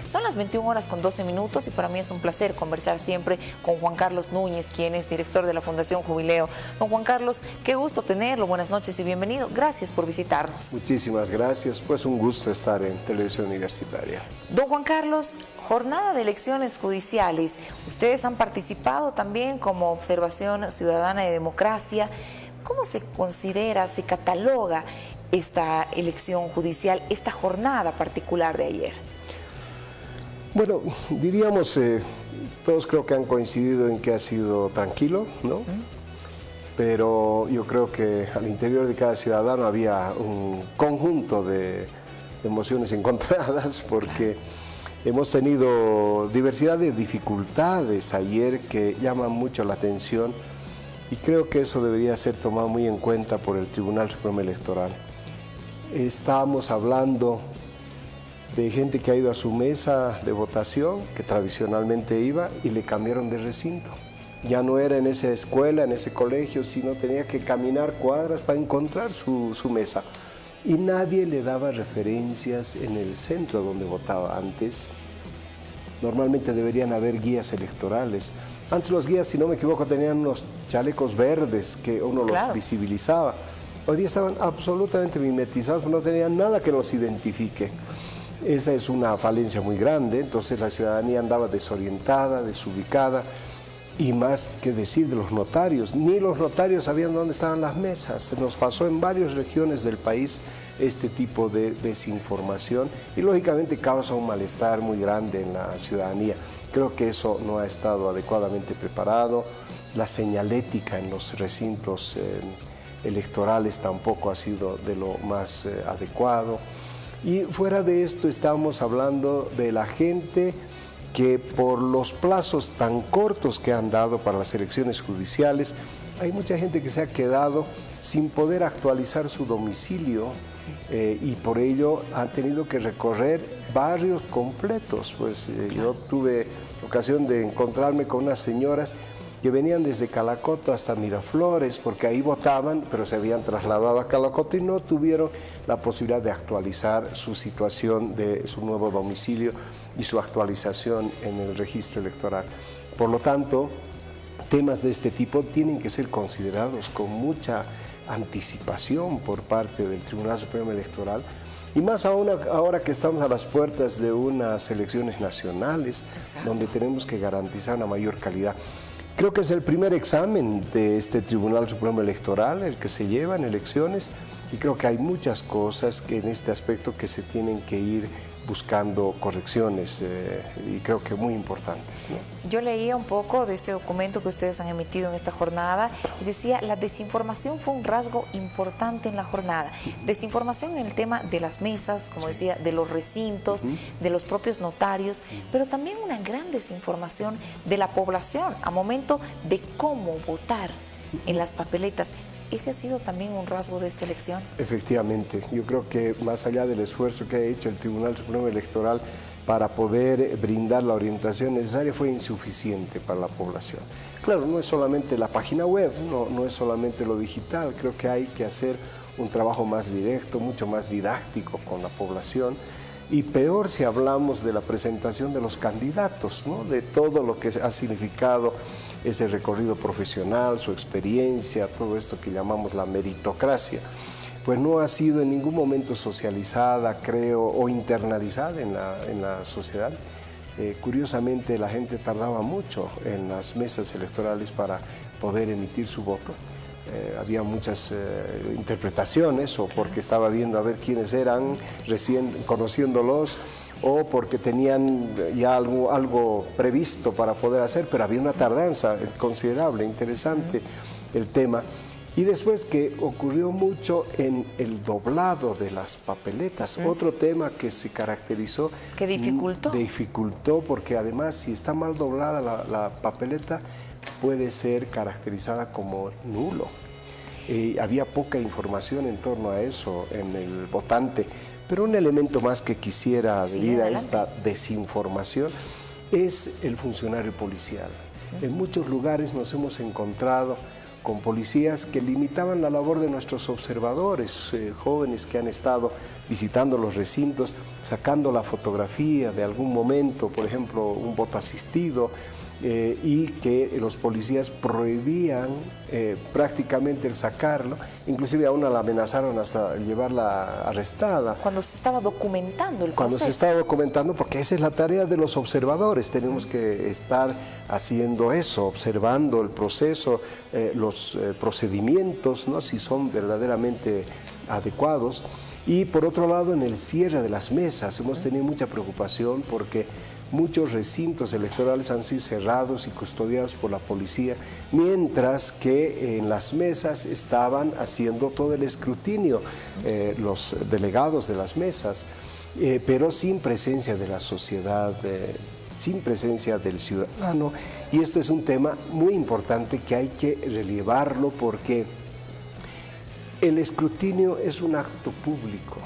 Son las 21 horas con 12 minutos y para mí es un placer conversar siempre con Juan Carlos Núñez, quien es director de la Fundación Jubileo. Don Juan Carlos, qué gusto tenerlo, buenas noches y bienvenido. Gracias por visitarnos. Muchísimas gracias, pues un gusto estar en Televisión Universitaria. Don Juan Carlos, jornada de elecciones judiciales. Ustedes han participado también como Observación Ciudadana de Democracia. ¿Cómo se considera, se cataloga esta elección judicial, esta jornada particular de ayer? Bueno, diríamos, todos creo que han coincidido en que ha sido tranquilo, ¿no? Pero yo creo que al interior de cada ciudadano había un conjunto de emociones encontradas porque hemos tenido diversidad de dificultades ayer que llaman mucho la atención y creo que eso debería ser tomado muy en cuenta por el Tribunal Supremo Electoral. Estábamos hablando de gente que ha ido a su mesa de votación, que tradicionalmente iba, y le cambiaron de recinto. Ya no era en esa escuela, en ese colegio, sino tenía que caminar cuadras para encontrar su mesa. Y nadie le daba referencias en el centro donde votaba antes. Normalmente deberían haber guías electorales. Antes los guías, si no me equivoco, tenían unos chalecos verdes que uno los visibilizaba. Hoy día estaban absolutamente mimetizados, no tenían nada que los identifique. Esa es una falencia muy grande, entonces la ciudadanía andaba desorientada, desubicada, y más que decir de los notarios, ni los notarios sabían dónde estaban las mesas. Se nos pasó en varias regiones del país este tipo de desinformación y lógicamente causa un malestar muy grande en la ciudadanía. Creo que eso no ha estado adecuadamente preparado, la señalética en los recintos electorales tampoco ha sido de lo más adecuado. Y fuera de esto estamos hablando de la gente que por los plazos tan cortos que han dado para las elecciones judiciales, hay mucha gente que se ha quedado sin poder actualizar su domicilio y por ello han tenido que recorrer barrios completos. Pues yo tuve ocasión de encontrarme con unas señoras que venían desde Calacoto hasta Miraflores, porque ahí votaban, pero se habían trasladado a Calacoto y no tuvieron la posibilidad de actualizar su situación de su nuevo domicilio y su actualización en el registro electoral. Por lo tanto, temas de este tipo tienen que ser considerados con mucha anticipación por parte del Tribunal Supremo Electoral, y más aún ahora que estamos a las puertas de unas elecciones nacionales, donde tenemos que garantizar una mayor calidad. Creo que es el primer examen de este Tribunal Supremo Electoral, el que se lleva en elecciones, y creo que hay muchas cosas que en este aspecto que se tienen que ir buscando correcciones y creo que muy importantes, ¿no? Yo leía un poco de este documento que ustedes han emitido en esta jornada y decía, la desinformación fue un rasgo importante en la jornada. Desinformación en el tema de las mesas, como decía, de los recintos, de los propios notarios, pero también una gran desinformación de la población a momento de cómo votar en las papeletas. ¿Ese ha sido también un rasgo de esta elección? Efectivamente, yo creo que más allá del esfuerzo que ha hecho el Tribunal Supremo Electoral para poder brindar la orientación necesaria fue insuficiente para la población. Claro, no es solamente la página web, no es solamente lo digital, creo que hay que hacer un trabajo más directo, mucho más didáctico con la población. Y peor si hablamos de la presentación de los candidatos, ¿no? De todo lo que ha significado ese recorrido profesional, su experiencia, todo esto que llamamos la meritocracia. Pues no ha sido en ningún momento socializada, creo, o internalizada en la sociedad. Curiosamente, la gente tardaba mucho en las mesas electorales para poder emitir su voto. Había muchas interpretaciones, o porque estaba viendo a ver quiénes eran, recién conociéndolos, o porque tenían ya algo previsto para poder hacer, pero había una tardanza considerable, interesante el tema. Y después que ocurrió mucho en el doblado de las papeletas, otro tema que se caracterizó. ¿Que dificultó? Dificultó porque además si está mal doblada la papeleta puede ser caracterizada como nulo. Había poca información en torno a eso en el votante, pero un elemento más que quisiera adherir a esta desinformación es el funcionario policial. En muchos lugares nos hemos encontrado con policías que limitaban la labor de nuestros observadores, jóvenes que han estado visitando los recintos, sacando la fotografía de algún momento, por ejemplo, un voto asistido, y que los policías prohibían prácticamente el sacarlo, inclusive a una la amenazaron hasta llevarla arrestada. Cuando se estaba documentando el proceso. Cuando se estaba documentando, porque esa es la tarea de los observadores, tenemos que estar haciendo eso, observando el proceso, los procedimientos, ¿no? Si son verdaderamente adecuados. Y por otro lado, en el cierre de las mesas hemos tenido mucha preocupación porque muchos recintos electorales han sido cerrados y custodiados por la policía, mientras que en las mesas estaban haciendo todo el escrutinio los delegados de las mesas, pero sin presencia de la sociedad, sin presencia del ciudadano. Y esto es un tema muy importante que hay que relevarlo porque el escrutinio es un acto público.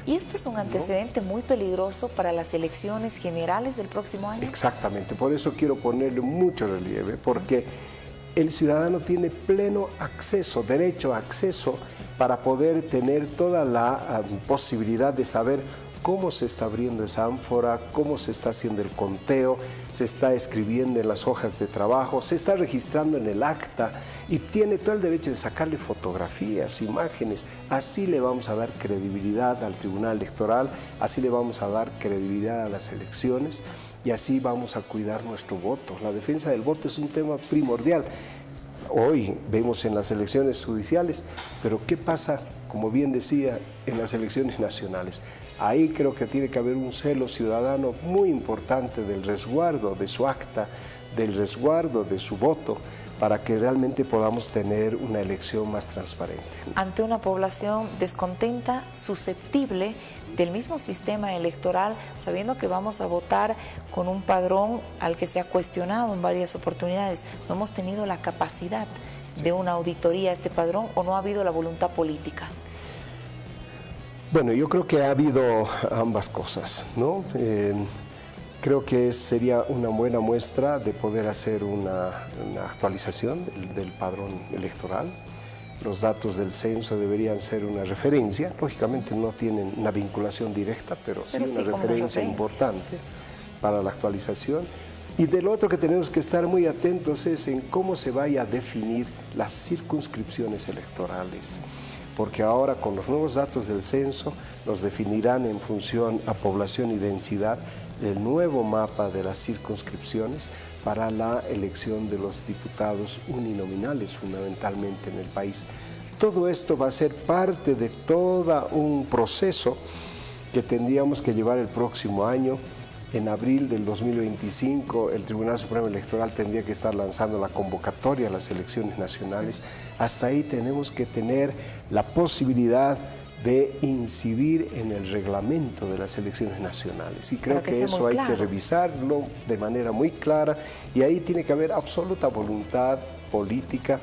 ¿Y esto es un antecedente muy peligroso para las elecciones generales del próximo año? Exactamente, por eso quiero ponerle mucho relieve, porque el ciudadano tiene pleno acceso, derecho a acceso, para poder tener toda la posibilidad de saber cómo se está abriendo esa ánfora, cómo se está haciendo el conteo, se está escribiendo en las hojas de trabajo, se está registrando en el acta y tiene todo el derecho de sacarle fotografías, imágenes. Así le vamos a dar credibilidad al Tribunal Electoral, así le vamos a dar credibilidad a las elecciones y así vamos a cuidar nuestro voto. La defensa del voto es un tema primordial. Hoy vemos en las elecciones judiciales, pero ¿qué pasa, como bien decía, en las elecciones nacionales? Ahí creo que tiene que haber un celo ciudadano muy importante del resguardo de su acta, del resguardo de su voto, para que realmente podamos tener una elección más transparente. Ante una población descontenta, susceptible del mismo sistema electoral, sabiendo que vamos a votar con un padrón al que se ha cuestionado en varias oportunidades, ¿no hemos tenido la capacidad de una auditoría a este padrón o no ha habido la voluntad política? Bueno, yo creo que ha habido ambas cosas, ¿no? Creo que sería una buena muestra de poder hacer una actualización del padrón electoral. Los datos del censo deberían ser una referencia, lógicamente no tienen una vinculación directa, pero sí una referencia importante para la actualización. Y del otro que tenemos que estar muy atentos es en cómo se vaya a definir las circunscripciones electorales, porque ahora con los nuevos datos del censo los definirán en función a población y densidad el nuevo mapa de las circunscripciones para la elección de los diputados uninominales fundamentalmente en el país. Todo esto va a ser parte de todo un proceso que tendríamos que llevar el próximo año. En abril del 2025 el Tribunal Supremo Electoral tendría que estar lanzando la convocatoria a las elecciones nacionales. Hasta ahí tenemos que tener la posibilidad de incidir en el reglamento de las elecciones nacionales. Y creo que eso hay que revisarlo de manera muy clara y ahí tiene que haber absoluta voluntad política,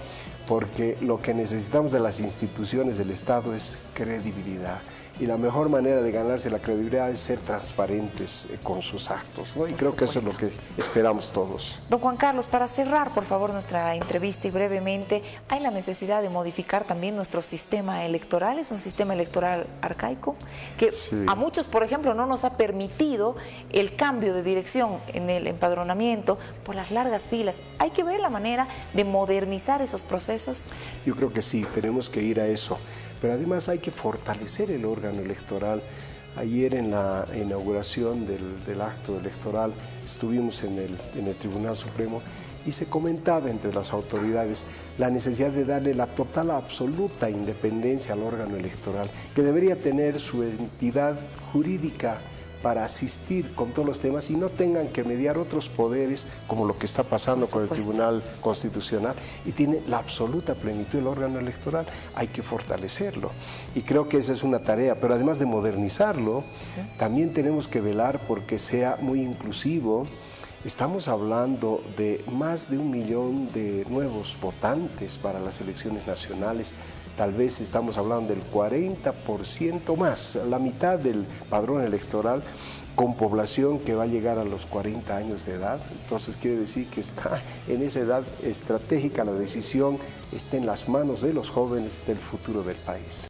porque lo que necesitamos de las instituciones del Estado es credibilidad. Y la mejor manera de ganarse la credibilidad es ser transparentes con sus actos, ¿no? Y creo que eso es lo que esperamos todos. Don Juan Carlos, para cerrar, por favor, nuestra entrevista y brevemente, ¿hay la necesidad de modificar también nuestro sistema electoral? ¿Es un sistema electoral arcaico? Que a muchos, por ejemplo, no nos ha permitido el cambio de dirección en el empadronamiento por las largas filas. ¿Hay que ver la manera de modernizar esos procesos? Yo creo que sí, tenemos que ir a eso. Pero además hay que fortalecer el órgano electoral. Ayer en la inauguración del acto electoral estuvimos en el Tribunal Supremo y se comentaba entre las autoridades la necesidad de darle la total, absoluta independencia al órgano electoral, que debería tener su entidad jurídica para asistir con todos los temas y no tengan que mediar otros poderes como lo que está pasando con el Tribunal Constitucional, y tiene la absoluta plenitud el órgano electoral. Hay que fortalecerlo y creo que esa es una tarea, pero además de modernizarlo, también tenemos que velar porque sea muy inclusivo. Estamos hablando de más de 1 millón de nuevos votantes para las elecciones nacionales tal vez estamos hablando del 40% más, la mitad del padrón electoral, con población que va a llegar a los 40 años de edad. Entonces quiere decir que está en esa edad estratégica, la decisión está en las manos de los jóvenes del futuro del país.